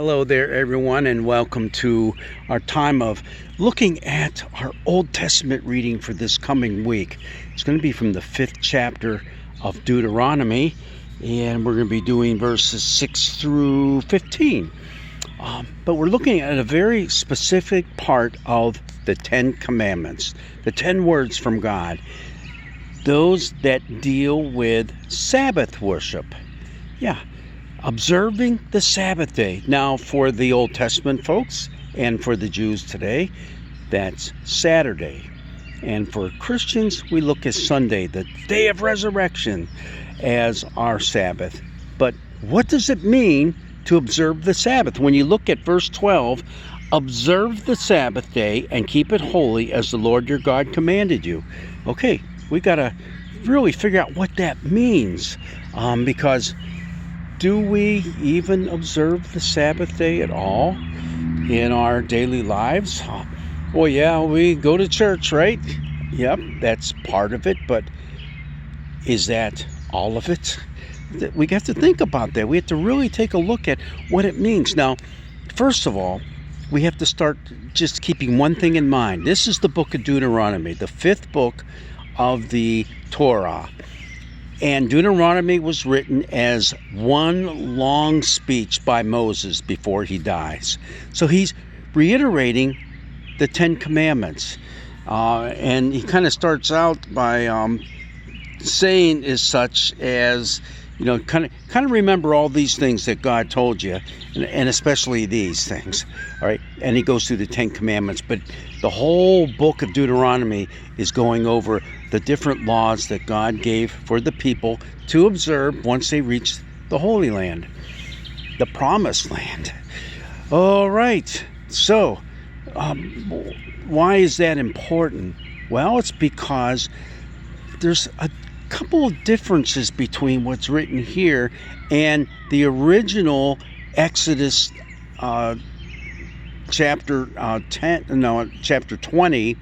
Hello there, everyone, and welcome to our time of looking at our Old Testament reading for this coming week. It's going to be from the 5th chapter of Deuteronomy, and we're going to be doing verses 6 through 15. But we're looking at a very specific part of the 10 Commandments, the 10 words from God, those that deal with Sabbath worship. Observing the Sabbath day. Now, for the Old Testament folks and for the Jews today, that's Saturday. And for Christians, we look at Sunday, the day of resurrection, as our Sabbath. But what does it mean to observe the Sabbath? When you look at verse 12, observe the Sabbath day and keep it holy as the Lord your God commanded you. Okay, we got to really figure out what that means, because do we even observe the Sabbath day at all in our daily lives? Well, yeah, we go to church, right? Yep, that's part of it, but is that all of it? We got to think about that. We have to really take a look at what it means. Now, first of all, we have to start just keeping one thing in mind. This is the book of Deuteronomy, the 5th book of the Torah. And Deuteronomy was written as one long speech by Moses before he dies. So he's reiterating the 10 Commandments. And he kind of starts out by saying as such as, kind of remember all these things that God told you, and especially these things. All right. And he goes through the 10 Commandments. But the whole book of Deuteronomy is going over the different laws that God gave for the people to observe once they reach the Holy Land, the Promised Land. All right. So, why is that important? Well, it's because there's a couple of differences between what's written here and the original Exodus chapter 20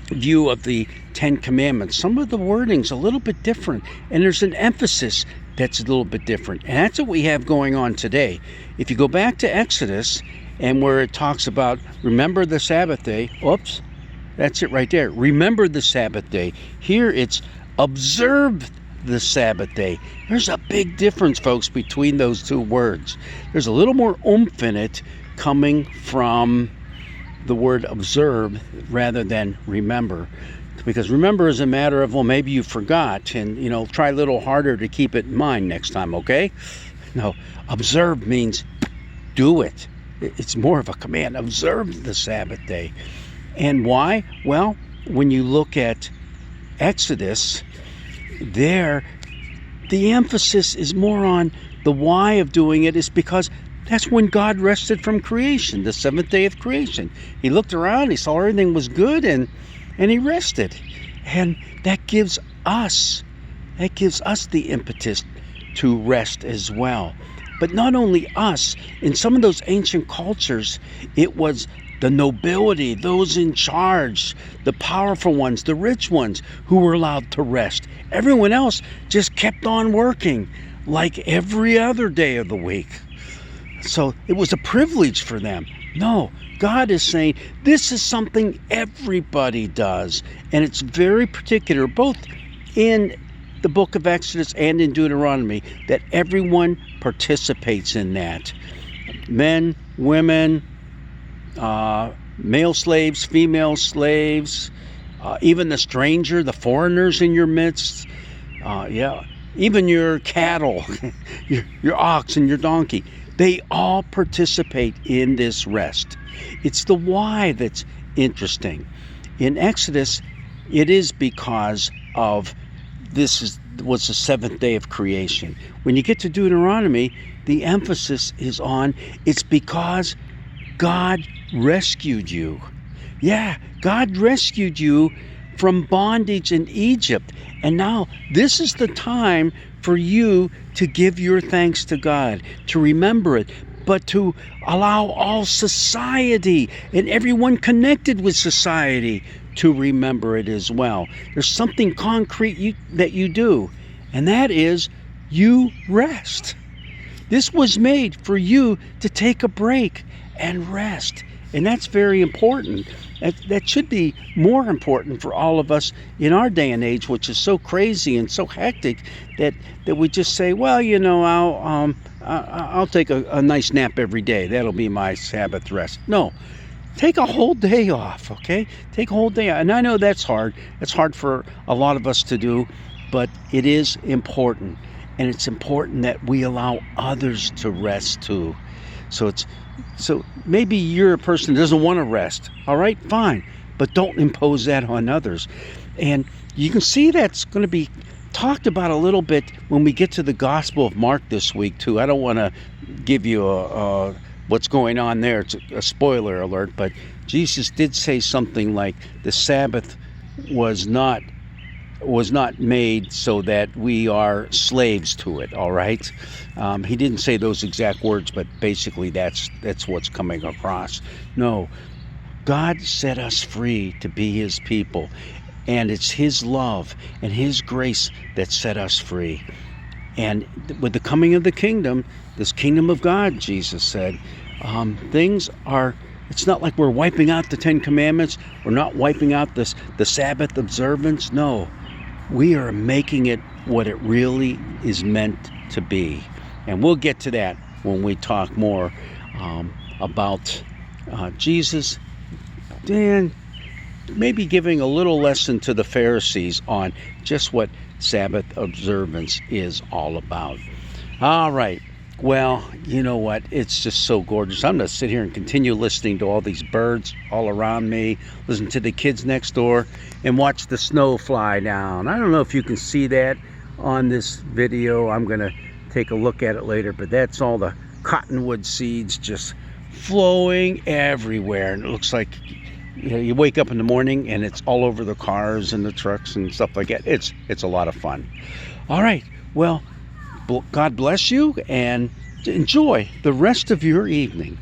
view of the 10 Commandments. Some of the wording's a little bit different, and there's an emphasis that's a little bit different. And that's what we have going on today. If you go back to Exodus, and where it talks about remember the Sabbath day, oops, that's it right there. Remember the Sabbath day. Here it's observe the Sabbath day. There's a big difference, folks, between those two words. There's a little more oomph in it coming from the word observe rather than remember. Because remember is a matter of, well, maybe you forgot, and, try a little harder to keep it in mind next time, okay? No, observe means do it. It's more of a command. Observe the Sabbath day. And why? Well, when you look at Exodus, there, the emphasis is more on the why of doing it is because that's when God rested from creation, the 7th day of creation. He looked around, he saw everything was good, and he rested. And that gives us the impetus to rest as well. But not only us, in some of those ancient cultures, it was the nobility, those in charge, the powerful ones, the rich ones who were allowed to rest. Everyone else just kept on working like every other day of the week. So it was a privilege for them. No, God is saying this is something everybody does. And it's very particular, both in the book of Exodus and in Deuteronomy, that everyone participates in that. Men, women, male slaves, female slaves, even the stranger, the foreigners in your midst, even your cattle, your ox and your donkey. They all participate in this rest. It's the why that's interesting. In Exodus, it is because of was the 7th day of creation. When you get to Deuteronomy, the emphasis is on it's because God rescued you. Yeah, God rescued you from bondage in Egypt. And now this is the time for you to give your thanks to God, to remember it, but to allow all society and everyone connected with society to remember it as well. There's something concrete that you do, and that is you rest. This was made for you to take a break and rest. And that's very important. That should be more important for all of us in our day and age, which is so crazy and so hectic that we just say, well, I'll take a nice nap every day. That'll be my Sabbath rest. No, take a whole day off, okay? Take a whole day off. And I know that's hard. It's hard for a lot of us to do, but it is important. And it's important that we allow others to rest too. So maybe you're a person that doesn't want to rest. All right, fine. But don't impose that on others. And you can see that's going to be talked about a little bit when we get to the Gospel of Mark this week too. I don't want to give you what's going on there. It's a spoiler alert, but Jesus did say something like the Sabbath was not made so that we are slaves to it, all right? He didn't say those exact words, but basically that's what's coming across. No, God set us free to be his people, and it's his love and his grace that set us free. And with the coming of the kingdom, this kingdom of God, Jesus said, it's not like we're wiping out the 10 Commandments. We're not wiping out the Sabbath observance. No. We are making it what it really is meant to be. And we'll get to that when we talk more about Jesus and maybe giving a little lesson to the Pharisees on just what Sabbath observance is all about. All right. Well, you know what? It's just so gorgeous. I'm going to sit here and continue listening to all these birds all around me, listen to the kids next door, and watch the snow fly down. I don't know if you can see that on this video. I'm going to take a look at it later, but that's all the cottonwood seeds just flowing everywhere. And it looks like you wake up in the morning and it's all over the cars and the trucks and stuff like that. It's a lot of fun. All right. Well, God bless you and enjoy the rest of your evening.